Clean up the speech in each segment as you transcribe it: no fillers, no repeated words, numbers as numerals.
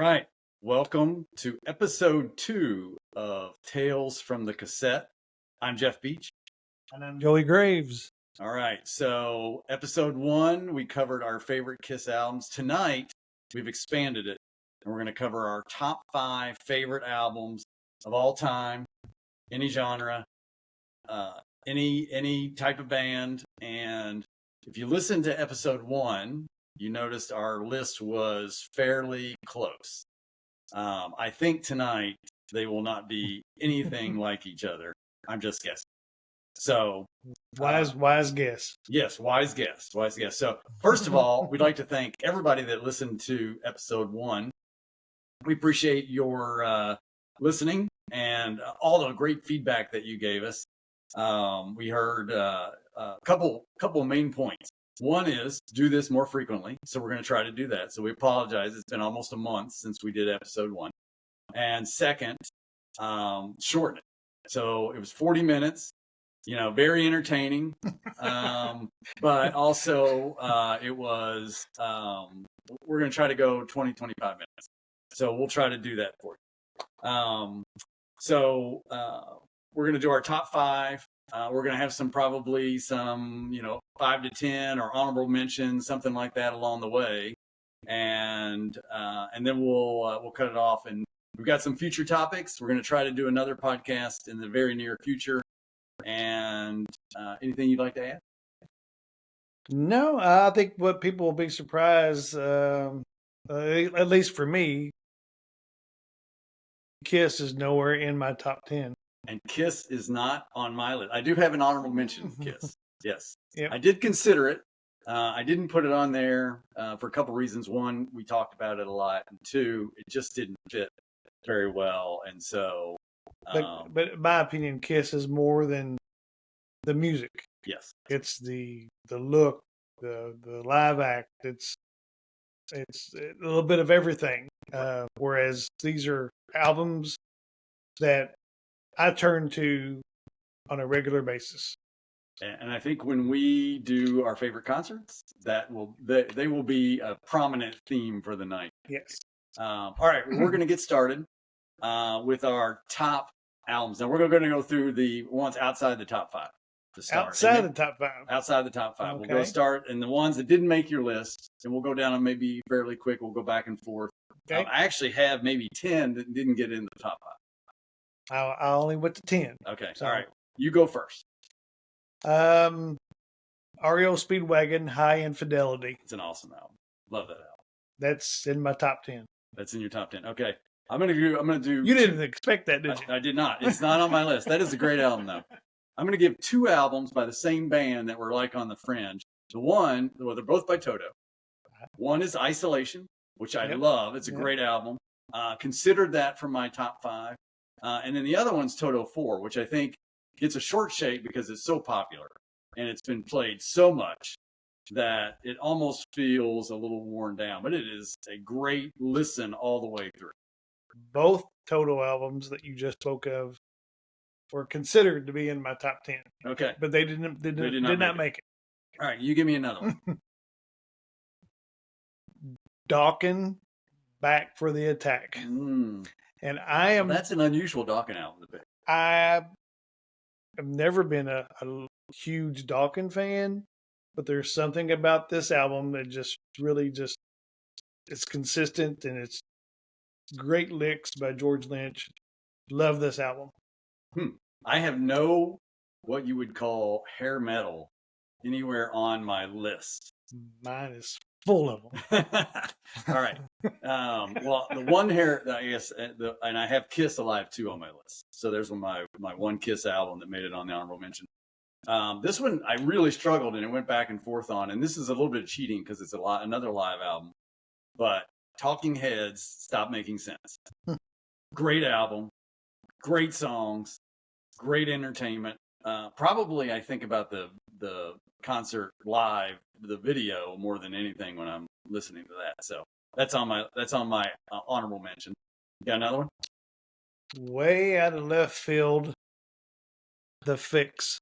Right. Welcome to episode 2 of Tales from the Cassette. I'm Jeff Beach. And I'm Joey Graves. All right. So, episode 1, we covered our favorite Kiss albums. Tonight, we've expanded it, and we're going to cover our top 5 favorite albums of all time, any genre, any type of band. And if you listen to episode 1, you noticed our list was fairly close. I think tonight they will not be anything like each other. I'm just guessing. So wise guess. Yes, wise guess. So first of all, we'd like to thank everybody that listened to episode 1. We appreciate your listening and all the great feedback that you gave us. We heard a couple main points. One is do this more frequently. So we're going to try to do that. So we apologize. It's been almost a month since we did episode 1. And second, shorten it. So it was 40 minutes, very entertaining. But also it was, we're going to try to go 20, 25 minutes. So we'll try to do that for you. We're going to do our top 5. We're going to have probably some, 5 to 10 or honorable mentions, something like that along the way. And then we'll cut it off. And we've got some future topics. We're going to try to do another podcast in the very near future. And anything you'd like to add? No, I think what people will be surprised, at least for me, Kiss is nowhere in my top 10. And Kiss is not on my list. I do have an honorable mention, Kiss. Yes. Yep. I did consider it. I didn't put it on there for a couple reasons. One, we talked about it a lot. And 2, it just didn't fit very well. And so... But in my opinion, Kiss is more than the music. Yes. It's the look, the live act. It's a little bit of everything. Whereas these are albums that I turn to on a regular basis. And I think when we do our favorite concerts, they will be a prominent theme for the night. Yes. All right, we're going to get started with our top albums. Now we're going to go through the ones outside the top 5 to start. Outside the top 5. Outside the top 5. Okay. We'll go start, and the ones that didn't make your list, and we'll go down them maybe fairly quick. We'll go back and forth. Okay. I actually have maybe 10 that didn't get in the top 5. I only went to 10. Okay. So, all right. You go first. REO Speedwagon, High Infidelity. It's an awesome album. Love that album. That's in my top 10. That's in your top 10. Okay. I'm gonna do. You didn't expect that, did you? I did not. It's not on my list. That is a great album, though. I'm gonna give 2 albums by the same band that were like on the fringe. They're both by Toto. One is Isolation, which I love. It's a great album. Considered that for my top 5. And then the other one's Toto 4, which I think gets a short shake because it's so popular and it's been played so much that it almost feels a little worn down. But it is a great listen all the way through. Both Toto albums that you just spoke of were considered to be in my top 10. Okay. But they did not make it. All right, you give me another one. Dawkins, Back for the Attack. And I am... that's an unusual Dawkins album to pick. I have never been a huge Dawkins fan, but there's something about this album that just really it's consistent, and it's great licks by George Lynch. Love this album. I have what you would call hair metal anywhere on my list. Mine is full of them. All right. Well, the one hair, I guess, and I have Kiss Alive 2 on my list. So there's my one Kiss album that made it on the honorable mention. This one I really struggled and it went back and forth on, and this is a little bit of cheating because it's another live album. But Talking Heads, Stop Making Sense. Great album, great songs, great entertainment. Probably I think about the concert live, the video, more than anything when I'm listening to that. So that's on my honorable mention. You got another one? Way out of left field, The Fix.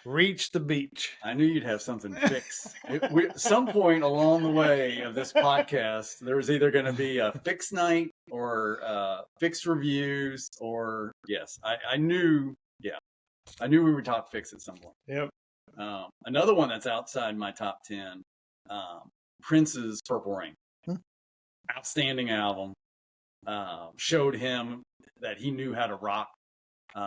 Reach the Beach. I knew you'd have something fix. Some point along the way of this podcast, there was either going to be a fix night or fix reviews, or yes, I knew. Yeah, I knew we would talk fix at some point. Yep. Another one that's outside my top 10, Prince's Purple Rain. Outstanding album. Showed him that he knew how to rock.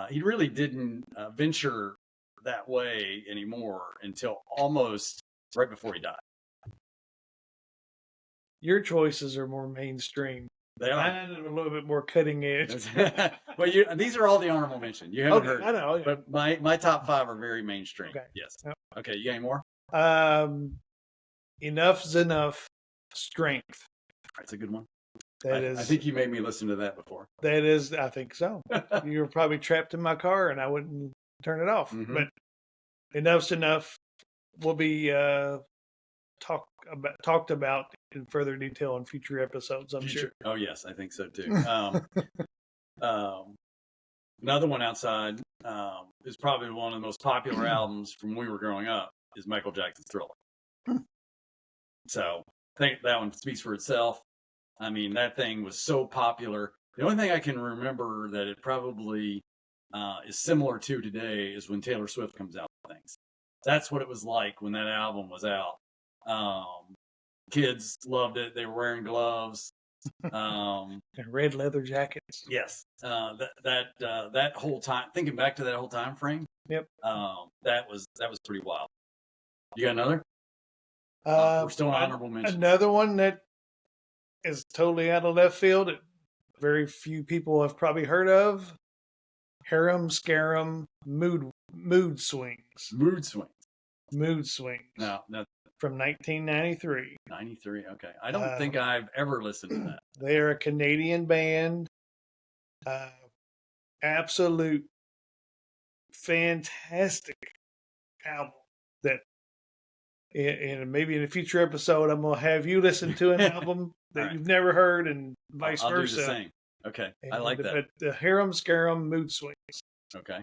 He really didn't venture that way anymore until almost right before he died. Your choices are more mainstream. They are. Mine are a little bit more cutting edge. Well, these are all the honorable mention. You haven't heard. I know. Yeah. But my top 5 are very mainstream. Okay. Yes. Yep. Okay. You got any more? Enough's Enough. Strength. That's a good one. I think you made me listen to that before. That is, I think so. You were probably trapped in my car and I wouldn't turn it off. Mm-hmm. But Enough's Enough will be talked about in further detail in future episodes, I'm sure. Oh, yes, I think so too. Another one outside is probably one of the most popular albums from when we were growing up is Michael Jackson's Thriller. So I think that one speaks for itself. I mean, that thing was so popular. The only thing I can remember that it probably is similar to today is when Taylor Swift comes out with things. That's what it was like when that album was out. Kids loved it. They were wearing gloves. And red leather jackets. Yes. That whole time, thinking back to that whole time frame. Yep. That was pretty wild. You got another? We're still on honorable mentions. Another one that is totally out of left field that very few people have probably heard of. Harem Scarum Mood Swings. Mood Swings. Mood Swings. No. From 1993. 93, okay. I don't think I've ever listened to that. They're a Canadian band. Absolute fantastic album that and maybe in a future episode I'm going to have you listen to an album that right. You've never heard and vice versa. I'll do the same. Okay, I like that. But the Harem Scarum Mood Swings. Okay.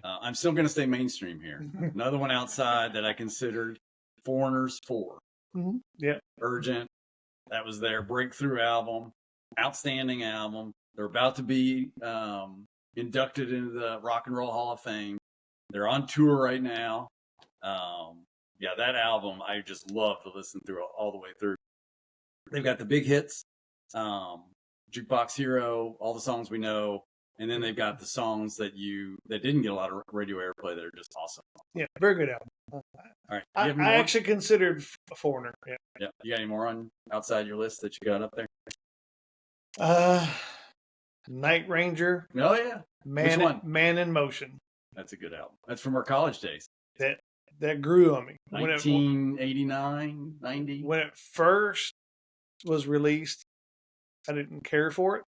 I'm still going to stay mainstream here. Another one outside that I considered, Foreigners 4. Mm-hmm. Yeah. Urgent. That was their breakthrough album. Outstanding album. They're about to be inducted into the Rock and Roll Hall of Fame. They're on tour right now. Yeah, that album I just love to listen through all the way through. They've got the big hits, Jukebox Hero, all the songs we know, and then they've got the songs that didn't get a lot of radio airplay that are just awesome. Yeah, very good album. All right, I actually considered a Foreigner. Yeah. Yeah. You got any more on outside your list that you got up there? Night Ranger. Oh yeah. Which one? Man in Motion. That's a good album. That's from our college days. That grew on me. 1989, 90. When it first was released, I didn't care for it,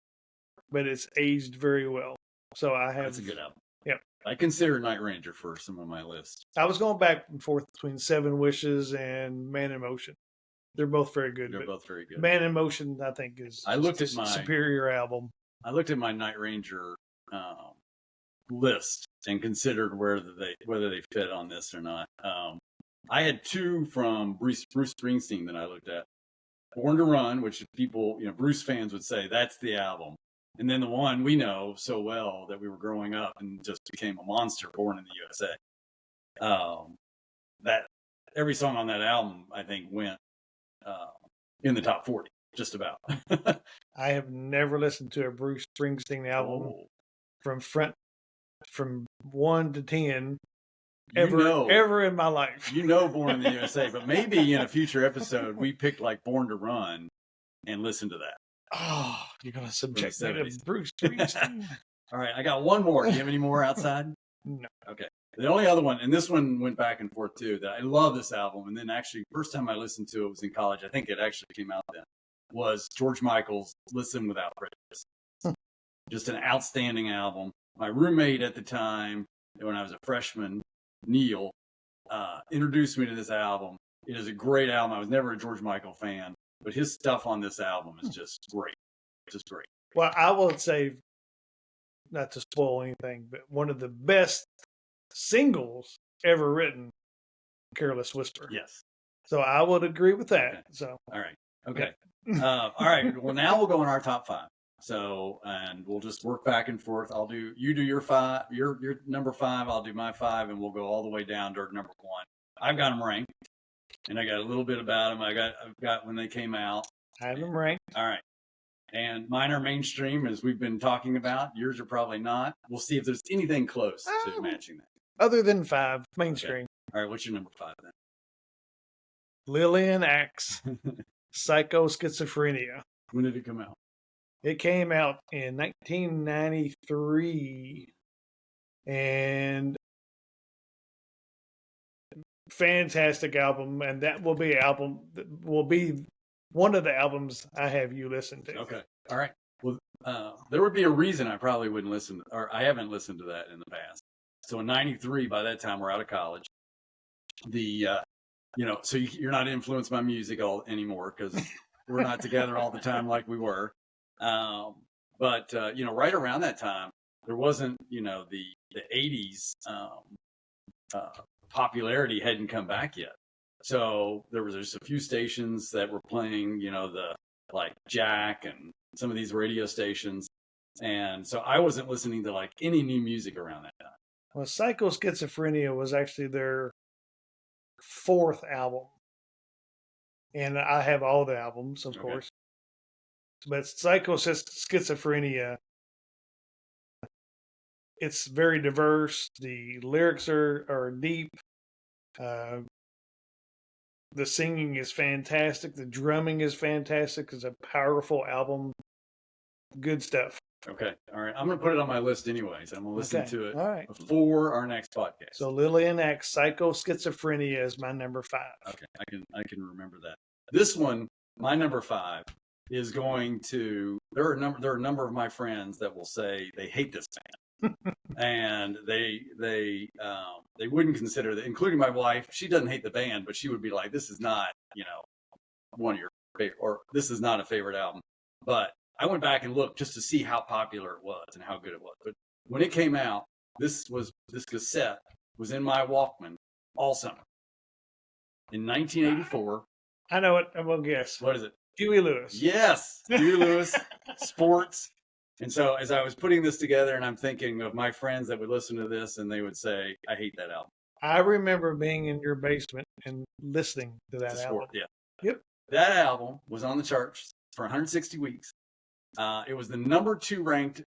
but it's aged very well. So I have. That's a good album. Yep. I consider Night Ranger for some of my lists. I was going back and forth between Seven Wishes and Man in Motion. They're both very good. They're both very good. Man in Motion, I think, is a superior album. I looked at my Night Ranger list and considered whether they fit on this or not. I had 2 from Bruce Springsteen that I looked at. Born to Run, which people, Bruce fans would say that's the album. And then the one we know so well that we were growing up and just became a monster, Born in the USA. That every song on that album, I think, went in the top 40, just about. I have never listened to a Bruce Springsteen album from 1 to 10 ever in my life. Born in the USA, but maybe in a future episode we picked like Born to Run and listen to that. Oh, you're going to subject me to Bruce Springsteen. All right, I got one more. Do you have any more outside? No. Okay. The only other one, and this one went back and forth too, that I love this album, and then actually first time I listened to it was in college. I think it actually came out then, was George Michael's Listen Without Prejudice. Just an outstanding album. My roommate at the time, when I was a freshman, Neil, introduced me to this album. It is a great album. I was never a George Michael fan, but his stuff on this album is just great. Just great. Well, I will say, not to spoil anything, but one of the best singles ever written, Careless Whisper. Yes. So I would agree with that. Okay. So all right. Okay. All right. Well, now we'll go in our top 5. So, and we'll just work back and forth. You do your 5, your number 5. I'll do my 5, and we'll go all the way down to number 1. I've got them ranked, and I got a little bit about them. I've got when they came out. I have them ranked. All right. And mine are mainstream, as we've been talking about. Yours are probably not. We'll see if there's anything close to matching that. Other than 5, mainstream. Okay. All right. What's your number 5 then? Lillian Axe, Psycho Schizophrenia. When did it come out? It came out in 1993, and fantastic album. And that will be one of the albums I have you listen to. Okay, all right. Well, there would be a reason I probably wouldn't listen, or I haven't listened to that in the past. So in '93, by that time we're out of college. So you're not influenced by music anymore because we're not together all the time like we were. But right around that time, there wasn't, the 80s popularity hadn't come back yet. So there was just a few stations that were playing, like Jack and some of these radio stations. And so I wasn't listening to like any new music around that time. Well, Psycho Schizophrenia was actually their 4th album. And I have all the albums, of course. But Psycho Schizophrenia, it's very diverse. The lyrics are deep. The singing is fantastic. The drumming is fantastic. It's a powerful album. Good stuff. Okay. All right. I'm going to put it on my list anyways. I'm going to listen to it all right. before our next podcast. So Lillian Axe, Psycho Schizophrenia is my number 5. Okay. I can remember that. This one, my number 5, is going to, there are a number of my friends that will say they hate this band. And they wouldn't consider that, including my wife. She doesn't hate the band, but she would be like, this is not, one of your favorite, or this is not a favorite album. But I went back and looked just to see how popular it was and how good it was. But when it came out, this cassette was in my Walkman all summer. In 1984. I know it. I will guess. What is it? Huey Lewis. Yes. Huey Lewis, Sports. And so as I was putting this together, and I'm thinking of my friends that would listen to this and they would say, I hate that album. I remember being in your basement and listening to that album. Yeah. Yep. That album was on the charts for 160 weeks. It was the number 2 ranked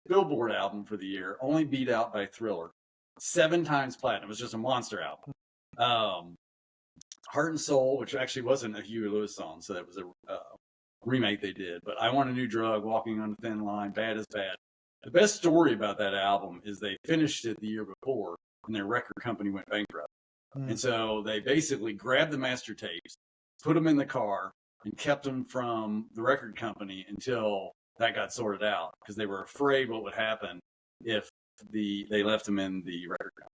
Billboard album for the year, only beat out by Thriller. 7 times platinum. It was just a monster album. Heart and Soul, which actually wasn't a Huey Lewis song, so that was a remake they did. But I Want a New Drug, Walking on a Thin Line, Bad is Bad. The best story about that album is they finished it the year before, and their record company went bankrupt. And so they basically grabbed the master tapes, put them in the car, and kept them from the record company until that got sorted out, because they were afraid what would happen if they left them in the record company.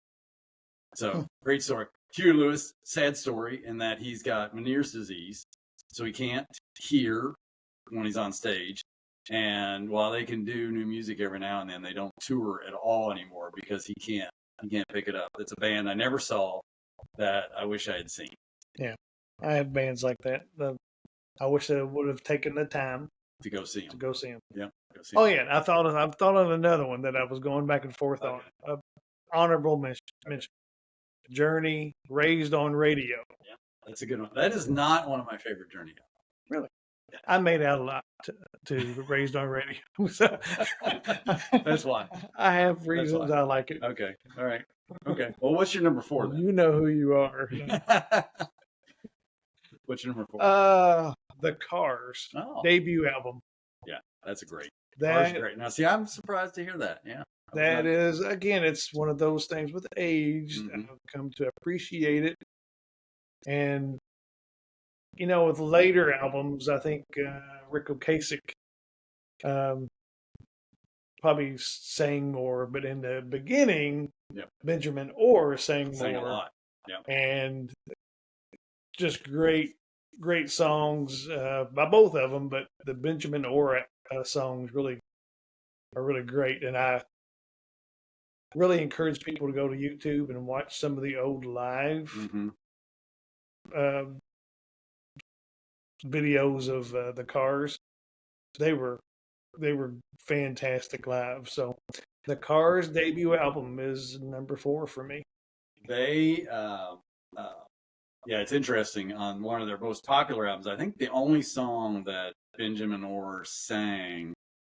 So great story. Huey Lewis, sad story in that he's got Meniere's disease, so he can't hear when he's on stage. And while they can do new music every now and then, they don't tour at all anymore because he can't pick it up. It's a band I never saw that I wish I had seen. Yeah, I have bands like that. I wish I would have taken the time to go see them. Yeah. Go see them. Yeah, I've thought of another one that I was going back and forth on. Honorable mention. Journey, Raised on Radio. Yeah, that's a good one. That is not one of my favorite Journey albums. Really? Yeah. I made out a lot to Raised on Radio. So that's why. I have reasons I like it. Okay. All right. Okay. Well, what's your number 4 then? You know who you are. What's your number 4? The Cars debut album. Yeah, that's a great. That's great. Now, see, I'm surprised to hear that. Yeah. That is, again, it's one of those things with age. I've come to appreciate it. And, with later albums, I think Rick Ocasek probably sang more, but in the beginning, Benjamin Orr sang more. A lot. Yeah. And just great songs by both of them, but the Benjamin Orr songs are really great. And really encourage people to go to YouTube and watch some of the old live uh, videos of the Cars. They were fantastic live. So the Cars debut album is number 4 for me. They, yeah, it's interesting. On one of their most popular albums, I think the only song that Benjamin Orr sang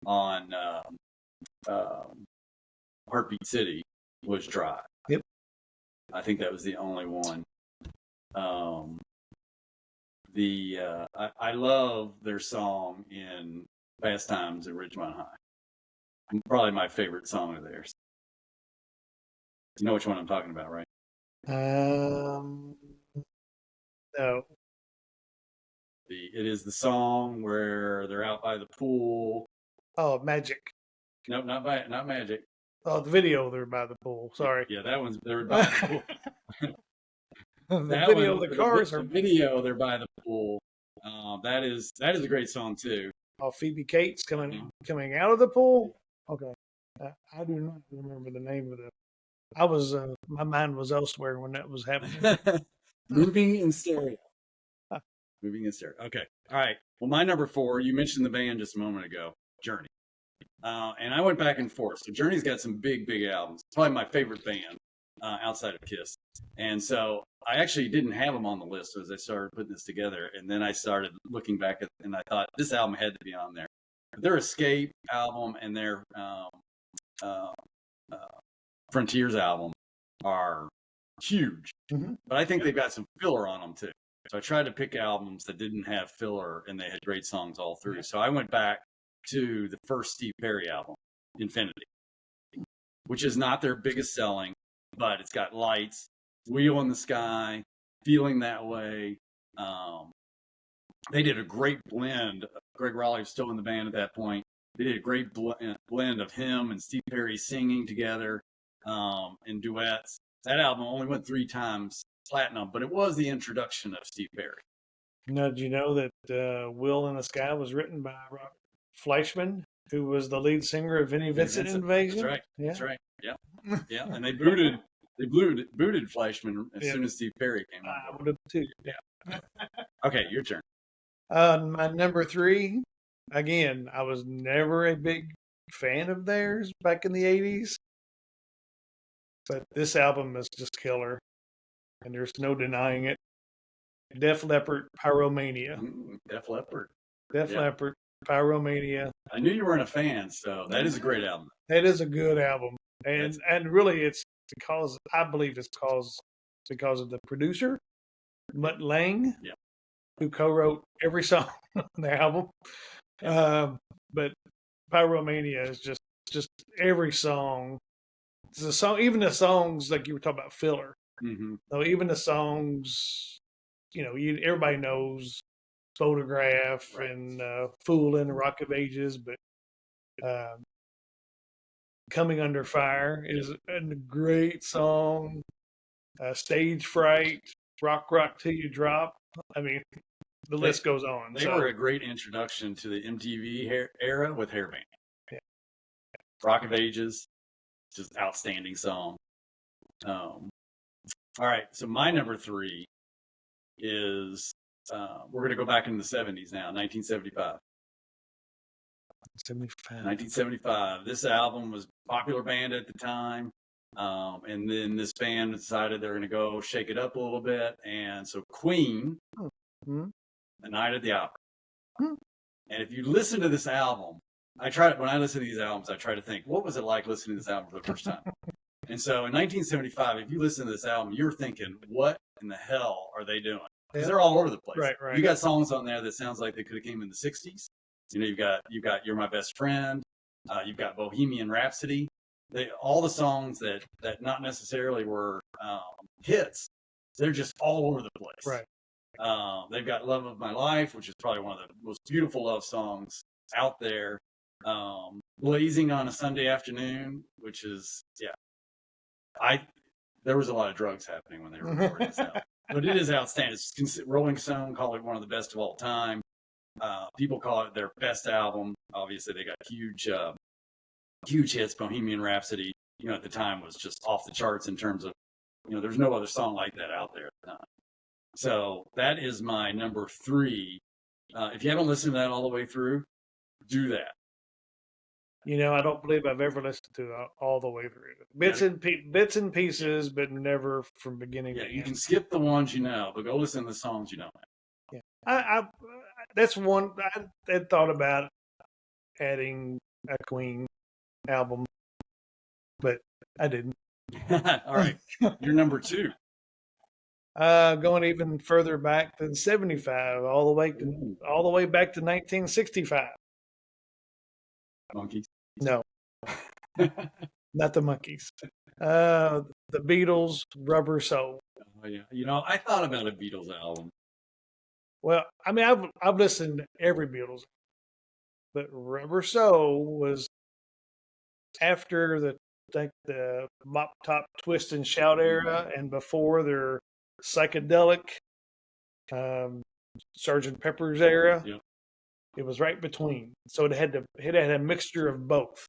on Heartbeat City was Dry. Yep. I think that was the only one. I love their song in Fast Times at Ridgemont High. Probably my favorite song of theirs. You know which one I'm talking about, right? No. It is the song where they're out by the pool. Oh, Magic. No, not Magic. Oh, the video they're by the pool. Sorry. Yeah, that one's they're by the pool. The video, the Cars are. The video, they're by the pool. That is a great song too. Oh, Phoebe Cates coming out of the pool. Okay, I do not remember the name of it. I was my mind was elsewhere when that was happening. Moving in stereo. Moving in stereo. Okay. All right. Well, my number 4. You mentioned the band just a moment ago, Journey. And I went back and forth. So Journey's got some big albums. It's probably my favorite band outside of Kiss. And so I actually didn't have them on the list as I started putting this together. And then I started looking back at, and I thought this album had to be on there. Their Escape album and their Frontiers album are huge. But I think they've got some filler on them too. So I tried to pick albums that didn't have filler and they had great songs all through. So I went back to the first Steve Perry album, Infinity, which is not their biggest selling, but it's got Lights, Wheel in the Sky, Feeling That Way. They did a great blend. Greg Raleigh was still in the band at that point. They did a great blend of him and Steve Perry singing together in duets. That album only went 3 times platinum, but it was the introduction of Steve Perry. Now, did you know that Wheel in the Sky was written by Robert Fleischman, who was the lead singer of Vinnie Vincent Invasion? That's right. Yeah. That's right. Yeah. Yeah. And they booted Fleischman as soon as Steve Perry came on. I would have too. Yeah. Okay, your turn. My number 3, again, I was never a big fan of theirs back in the 80s, but this album is just killer, and there's no denying it. Def Leppard, Pyromania. Def Leppard, Pyromania. I knew you weren't a fan, so that is a great album. That is a good album, and really, it's because I believe it's because of the producer, Mutt Lange, who co-wrote every song on the album. But Pyromania is just every song. It's a song, even the songs like you were talking about filler. So even the songs, everybody knows Photograph and Fool in the Rock of Ages, but Coming Under Fire is a great song. Stage Fright, Rock Till You Drop. I mean, the list goes on. They were a great introduction to the MTV era with hair band. Yeah. Rock of Ages, just outstanding song. All right, so my number 3 is we're going to go back into the 70s now, 1975. 1975. This album was a popular band at the time. And then this band decided they're going to go shake it up a little bit. And so Queen, The Night at the Opera. And if you listen to this album, when I listen to these albums, I try to think, what was it like listening to this album for the first time? And so in 1975, if you listen to this album, you're thinking, what in the hell are they doing? Because they're all over the place. Right. You got songs on there that sounds like they could have came in the 60s. You've got You're My Best Friend. You've got Bohemian Rhapsody. All the songs that not necessarily were hits, they're just all over the place. Right. They've got Love of My Life, which is probably one of the most beautiful love songs out there. Blazing on a Sunday Afternoon, which is, there was a lot of drugs happening when they were recording this album. But it is outstanding. Rolling Stone called it one of the best of all time. People call it their best album. Obviously, they got huge hits, Bohemian Rhapsody. at the time was just off the charts in terms of, there's no other song like that out there at the time. So that is my number 3. If you haven't listened to that all the way through, do that. I don't believe I've ever listened to it all the way through. Bits and pieces, but never from beginning to end. You can skip the ones but go listen to the songs you know. Yeah, I that's one I had thought about adding a Queen album, but I didn't. All right, you're number 2. Going even further back than 75, all the way back to 1965. Monkeys? No, not the Monkeys. The Beatles, Rubber Soul. Oh, yeah. I thought about a Beatles album. Well, I mean, I've listened to every Beatles, but Rubber Soul was after the Mop Top Twist and Shout era, and before their psychedelic Sgt. Pepper's era. Yep. It was right between, so it had a mixture of both,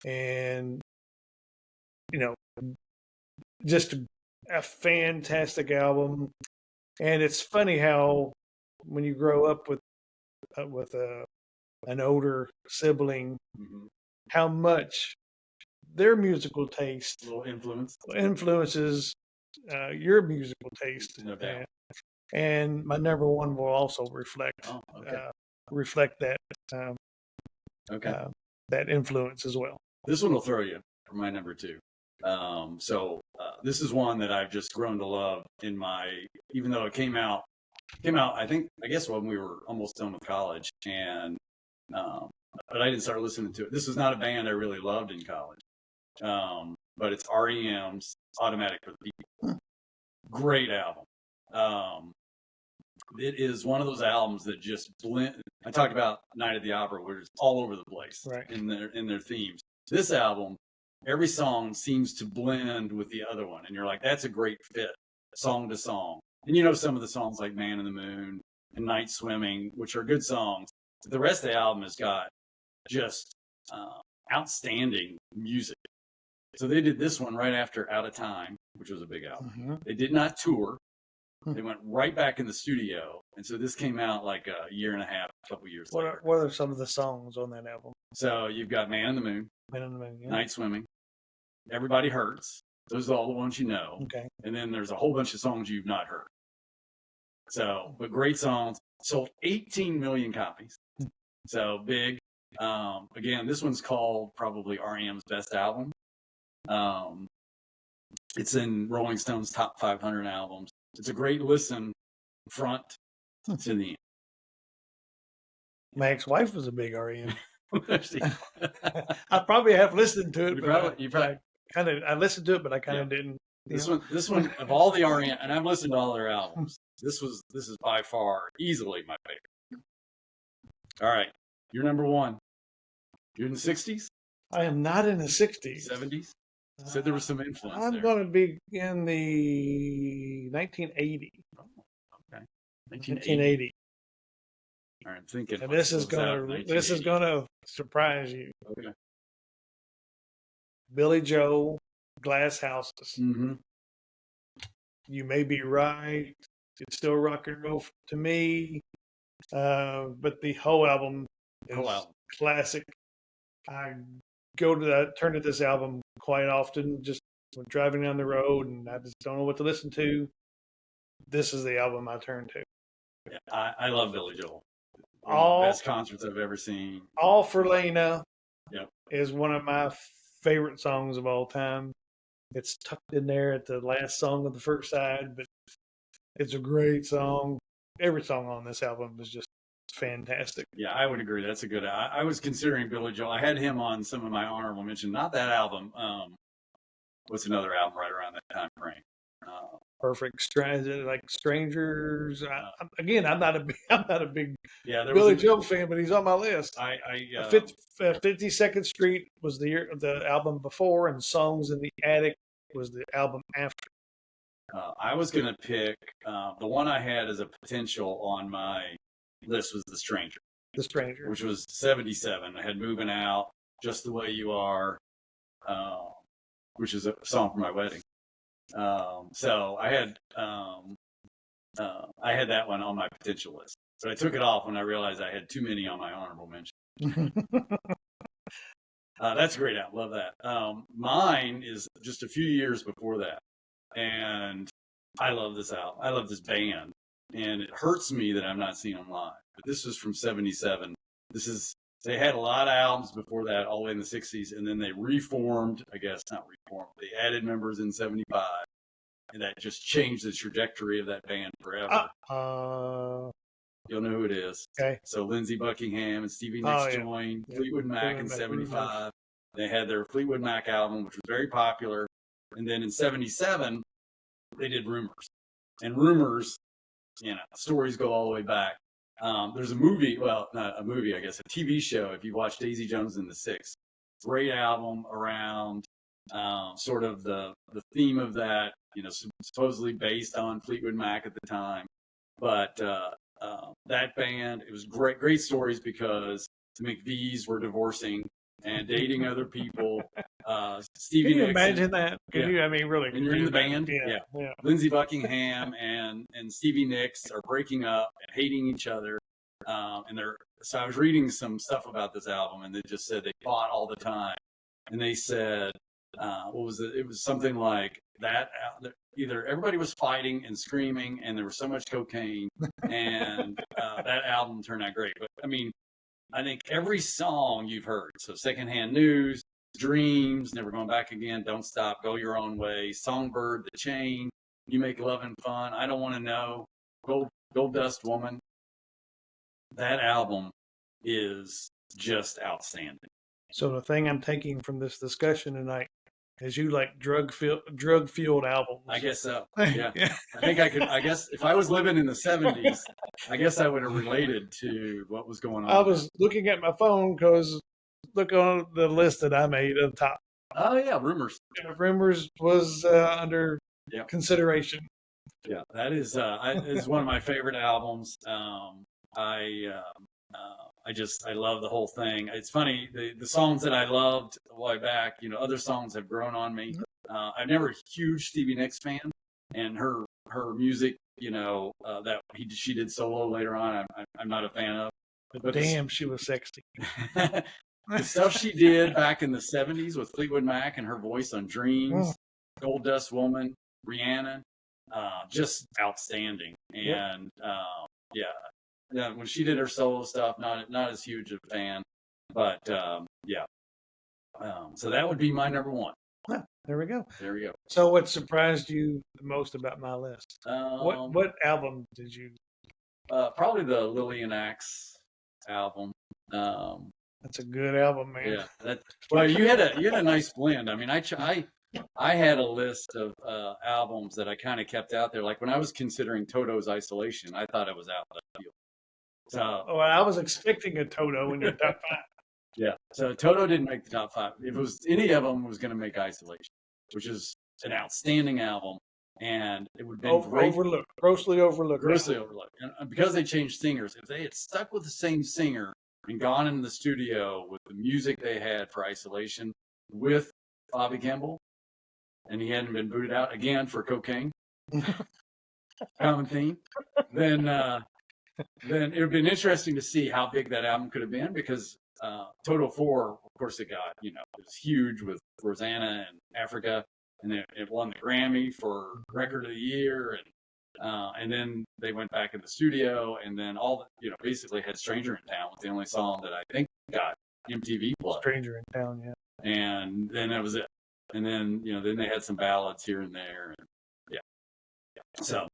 and just a fantastic album. And it's funny how when you grow up with an older sibling, how much their musical taste influences your musical taste. No doubt. And my number 1 will also reflect that that influence as well. This one will throw you for my number 2. This is one that I've just grown to love even though it came out I guess when we were almost done with college, and but I didn't start listening to it. This was not a band I really loved in college, but it's REM's Automatic for the People. Great album. It is one of those albums that just blend. I talked about Night at the Opera, where it's all over the place, right, in their themes. This album, every song seems to blend with the other one, and you're like, that's a great fit, song to song. And some of the songs like Man in the Moon and Night Swimming, which are good songs. The rest of the album has got just outstanding music. So they did this one right after Out of Time, which was a big album. Mm-hmm. They did not tour. They went right back in the studio. And so this came out like a year and a half, a couple years later. What are some of the songs on that album? So you've got Man in the Moon, yeah. Night Swimming, Everybody Hurts. Those are all the ones you know. Okay. And then there's a whole bunch of songs you've not heard. So, but great songs. Sold 18 million copies. So big. Again, this one's called probably REM's best album. It's in Rolling Stone's top 500 albums. It's a great listen front to the end. My ex-wife was a big REM. I probably have listened to it. I listened to it, but I kind of didn't. This one of all the REM, and I've listened to all their albums. This is by far easily my favorite. All right, you're number 1. You're in the 60s? I am not in the 60s. 70s? Said there was some influence. I'm going to be in the 1980. Oh, okay. 1980. All right, I'm thinking. And this is going to surprise you. Okay. Billy Joel, Glass Houses. Mm-hmm. You may be right. It's still rock and roll to me. But the whole album is classic. I turn to this album quite often, just when driving down the road, and I just don't know what to listen to. This is the album I turn to. Yeah, I love Billy Joel. One of the best concerts I've ever seen. All for Lena. Yep. Is one of my favorite songs of all time. It's tucked in there at the last song of the first side, but it's a great song. Every song on this album is just fantastic. Yeah, I would agree. That's a good. I was considering Billy Joel. I had him on some of my honorable mention. Not that album. What's another album right around that time frame? Perfect Strangers. I'm not a big Billy Joel fan, but he's on my list. 52nd Street was the album before, and Songs in the Attic was the album after. I was going to pick the one I had as a potential on my list was The Stranger. The Stranger, which was 77. I had Moving Out, Just the Way You Are, which is a song for my wedding. So I had that one on my potential list, but I took it off when I realized I had too many on my honorable mention. That's a great album. Love that. Mine is just a few years before that, and I love this album. I love this band, and it hurts me that I'm not seeing them live. But this was from '77. They had a lot of albums before that, all the way in the '60s, and then they reformed. I guess not reformed. They added members in '75, and that just changed the trajectory of that band forever. You'll know who it is. Okay. So Lindsey Buckingham and Stevie Nicks joined Fleetwood Mac in '75. They had their Fleetwood Mac album, which was very popular. And then in '77, they did Rumors. And Rumors, stories go all the way back. There's a movie, well, not a movie, I guess, a TV show, if you watch Daisy Jones and the Six. Great album around sort of the theme of that, supposedly based on Fleetwood Mac at the time. But that band, it was great stories because the McVies were divorcing and dating other people. Stevie Can you Nicks imagine that? Can you? I mean, really? And you're in the band? Yeah. Lindsey Buckingham and Stevie Nicks are breaking up and hating each other. So I was reading some stuff about this album, and they just said they fought all the time. And they said, what was it? It was something like that. Either everybody was fighting and screaming, and there was so much cocaine, and that album turned out great. But I mean, I think every song you've heard, so Secondhand News, Dreams, Never Going Back Again, Don't Stop, Go Your Own Way, Songbird, The Chain, You Make Lovin' Fun, I Don't Want to Know, Gold Dust Woman. That album is just outstanding. So the thing I'm taking from this discussion tonight is you like drug-fueled albums. I guess so. Yeah. I think I could. I guess if I was living in the '70s, I guess I would have related to what was going on. I was looking at my phone because look on the list that I made at the top. Oh yeah, Rumors. Rumors was under consideration. Yeah, that is one of my favorite albums. I love the whole thing. It's funny, the songs that I loved a while back, other songs have grown on me. I'm never a huge Stevie Nicks fan, and her music, that she did solo later on, I'm not a fan of. But damn, she was sexy. The stuff she did back in the '70s with Fleetwood Mac and her voice on Dreams, Gold Dust Woman, Rihanna, just outstanding. And yeah, when she did her solo stuff, not as huge a fan, but so that would be my number one. There we go. There we go. So, what surprised you the most about my list? What album did you? Probably the Lillian Axe album. That's a good album, man. Yeah. Well, you had a nice blend. I mean, I had a list of albums that I kind of kept out there. Like when I was considering Toto's Isolation, I thought it was out left field. So, I was expecting a Toto in your top 5. Yeah. So Toto didn't make the top 5. If it was any of them, was going to make Isolation, which is an outstanding album, and it would have been grossly overlooked. And because they changed singers, if they had stuck with the same singer and gone into the studio with the music they had for Isolation with Bobby Kimball, and he hadn't been booted out again for cocaine, common theme, then it would have been interesting to see how big that album could have been, because Toto 4, of course, it was huge with Rosanna and Africa, and it won the Grammy for Record of the Year, and then they went back in the studio, and then basically had Stranger in Town was the only song that I think got MTV Plus. Stranger in Town, yeah. And then that was it. And then, then they had some ballads here and there. And So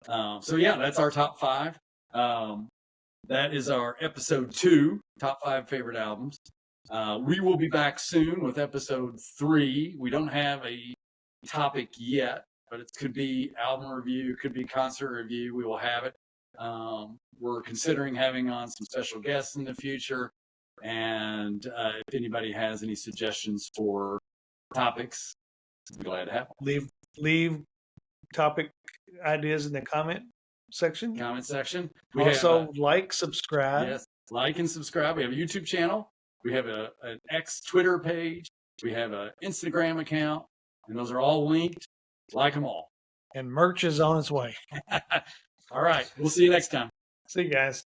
that's our top 5. That is our episode 2, top 5 favorite albums. We will be back soon with episode 3. We don't have a topic yet, but it could be album review, could be concert review. We will have it. We're considering having on some special guests in the future. And if anybody has any suggestions for topics, I'd be glad to have them. Leave topic ideas in the comment section. We also like, subscribe. Yes, like and subscribe. We have a YouTube channel. We have an X Twitter page. We have an Instagram account. And those are all linked. Like them all. And merch is on its way. All right. We'll see you next time. See you guys.